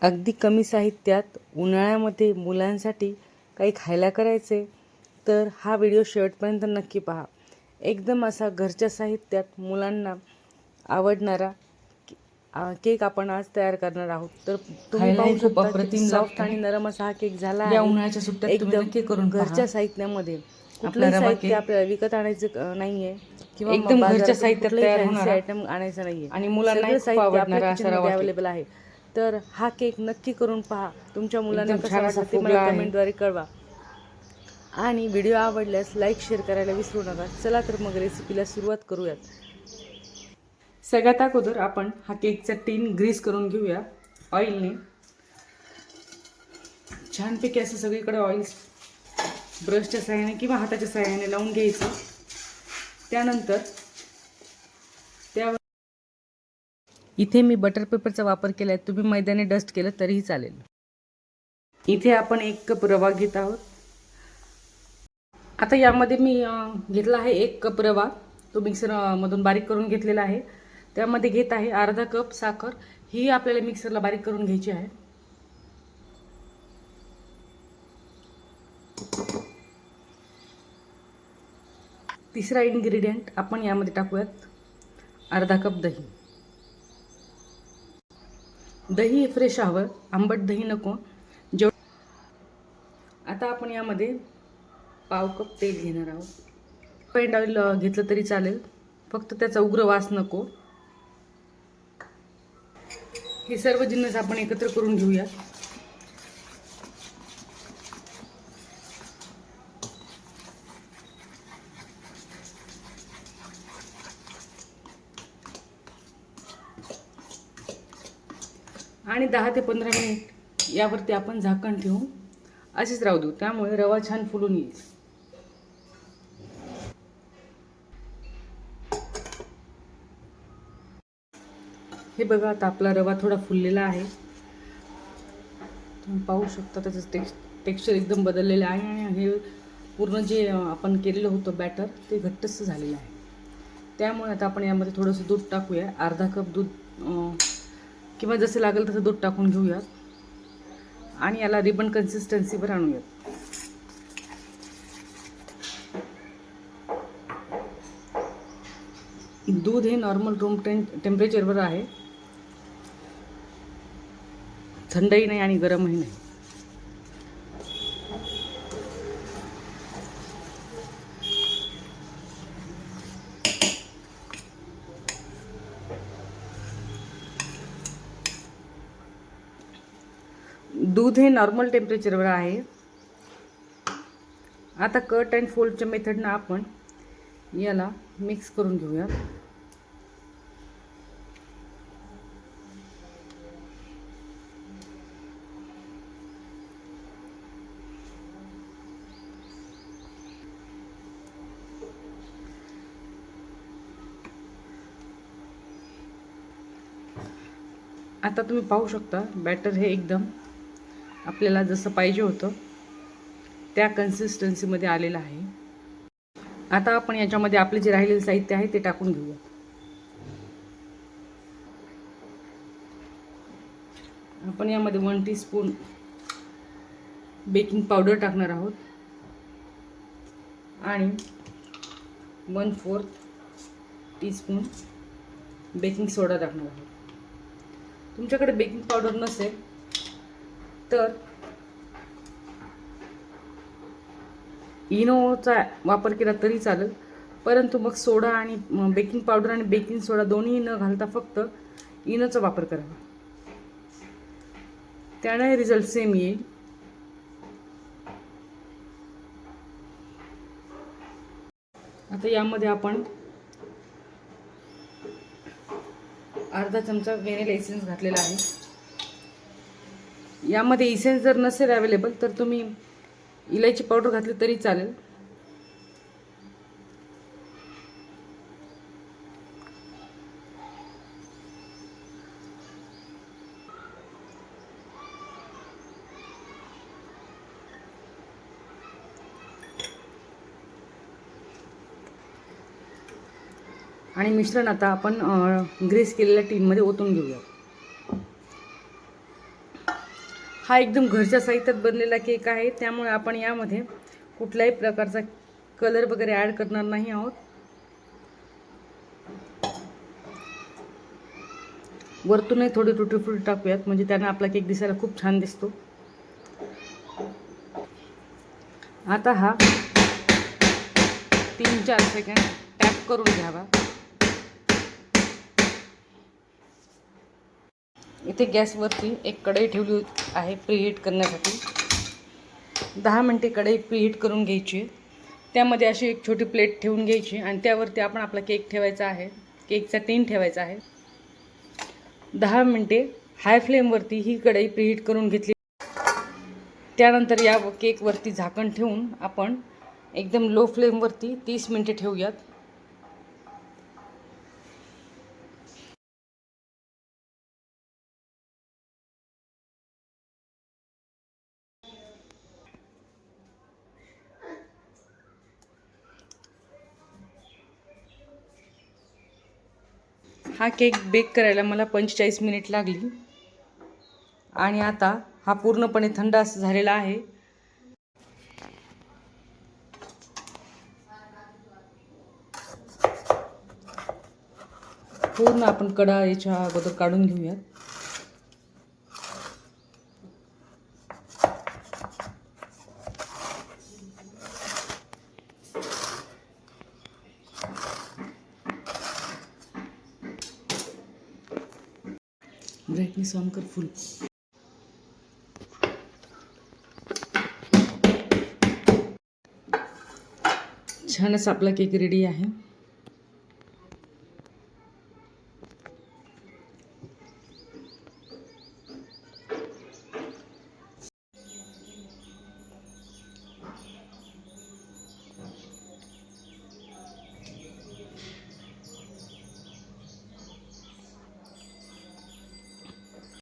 अगदी कमी साहित्यात उन्हाळ्यामध्ये मुलांसाठी काही खायला करायचे तर हा व्हिडिओ शेवटपर्यंत नक्की पहा. एकदम असा घरच्या साहित्यात मुलांना आवडणारा केक आपण आज तयार करणार आहोत. तर तुम्ही खायलाही पाहू खूप शकता अप्रतिम किती सॉफ्ट लागतो. आणि नरम असा हा केक झाला या आहे. उन्हाळ्याच्या सुट्ट्यात तुम्ही नक्की करून पहा. घरच्या साहित्यामध्ये आपला कुठलंही रवा साहित्य केक आपल्याला विकत आणायचं नाहीये किंवा एकदम घरच्या बाजारातून साहित्यात कुठलंही तयार फॅन्सी होणारा आयटम आणायचं नाहीये. आणि मुलांनाही सगळं खूप साहित्य आपल्या आवडणारा असा किचनमध्ये रवा केक. अवेलेबल आहे. तर हा केक नक्की करून पहा. तुमच्या मुलांना एकदम कसा छान असा वाटला ते मला फुगला आहे. कमेंटद्वारे कळवा आणि व्हिडिओ आवडल्यास लाईक शेअर करायला विसरू नका. चला तर मग रेसिपीला सुरुवात करूयात. सगळ्यात अगोदर आपण हा केकचा टीन ग्रीस करून घेऊया ऑइलने. छानपैकी असं सगळीकडे ऑइल ब्रशच्या सहाय्याने किंवा हाताच्या सहाय्याने लावून घ्यायचं. त्यानंतर त्यावर इथे मी बटर पेपरचा वापर केला आहे. तुम्ही मैद्याने डस्ट केलं तरीही चालेल. इथे आपण 1 कप रवा घेत आहोत. आता यामध्ये मी घेतला आहे 1 कप रवा. तो मिक्सरमधून बारीक करून घेतलेला आहे. त्यामध्ये घेत आहे अर्धा कप साखर. ही आपल्याला मिक्सरला बारीक करून घ्यायची आहे. तिसरा इन्ग्रेडियंट आपण यामध्ये टाकूयात अर्धा कप दही. दही फ्रेश हवं, आंबट दही नको. आता आपण यामध्ये पाव कप तेल घेणार आहोत. रिफाइंड ऑइल घेतलं तरी चालेल, फक्त त्याचा उग्र वास नको. हे सर्व जिन्नस आपण एकत्र करून घेऊया. आणि 10 ते 15 मिनिट यावरती आपण झाकण ठेवून असेच राहू देऊ. त्यामुळे रवा छान फुलून येईल. हे बघा, आता आपला रवा थोडा फुललेला आहे. तुम्ही पाहू शकता त्याचं टेक्स्चर एकदम बदललेलं आहे आणि हे पूर्ण जे आपण केलेलं होतं बॅटर ते घट्टच झालेलं आहे. त्यामुळे आता आपण यामध्ये थोडंसं दूध टाकूया. अर्धा कप दूध किंवा जसं लागेल तसं दूध टाकून घेऊयात आणि याला रिबन कन्सिस्टन्सीवर आणूयात. दूध हे नॉर्मल रूम टेम्परेचरवर आहे, थंडही नाही आणि गरमही नाही. दूध हे नॉर्मल टेम्परेचरवर आहे. आता कट अँड फोल्डच्या मेथडनं आपण याला मिक्स करून घेऊया. आता तुम्ही पाहू शकता बॅटर हे एकदम आपल्याला जसं पाहिजे होतं त्या कन्सिस्टन्सीमध्ये आलेलं आहे. आता आपण याच्यामध्ये आपले जे राहिलेले साहित्य आहे ते टाकून घेऊया. आपण यामध्ये 1 टीस्पून बेकिंग पावडर टाकणार आहोत आणि 1/4 टीस्पून बेकिंग सोडा टाकणार आहोत. तुमच्याकडे बेकिंग पावडर नसेल तर इनोचा वापर केला तरी चालेल, परंतु मग सोडा आणि बेकिंग पावडर आणि बेकिंग सोडा दोन्ही न घालता फक्त इनोचा वापर करावा. त्याने रिझल्ट सेम येईल. आता यामध्ये आपण अर्धा चमचा व्हॅनिला इसेन्स घातलेला आहे. यामध्ये इसेन्स जर नसेल अवेलेबल तर तुम्ही इलायची पावडर घातली तरी चालेल. आणि मिश्रण आता आपण ग्रीस केलेल्या टीनमध्ये ओतून घेऊया. हा एकदम घरच्या साहित्यात बनलेला केक आहे, त्यामुळे आपण यामध्ये कुठल्याही प्रकारचा कलर वगैरे ॲड करणार नाही आहोत. वरतूनही थोडी टुटी फुटी टाकूयात, म्हणजे त्याने आपला केक दिसायला खूप छान दिसतो. आता हा 3-4 सेकंड टॅप करून घ्यावा. इथे गॅसवरती एक कढई ठेवली आहे प्रीहीट करण्यासाठी. 10 मिनटे कढई प्रीहीट करून घ्यायची. त्यामध्ये अशी एक छोटी प्लेट ठेवून घ्यायची आणि त्यावरती आपण आपला केक ठेवायचा आहे. केकचा टिन ठेवायचा आहे. 10 मिनटे हाय फ्लेमवरती ही कढई प्रीहीट करून घेतली. त्यानंतर या केकवरती झाकण ठेवून आपण एकदम लो फ्लेमवरती 30 मिनटे ठेवूयात. हा केक बेक करायला मला 45 मिनिट लागली आणि आता हा पूर्णपणे थंड असं झालेला आहे. पूर्ण आपण कडा याच्या अगोदर काढून घेऊयात. ब्राईटनेस ऑन कर फुल. छानच आपला केक रेडी आहे.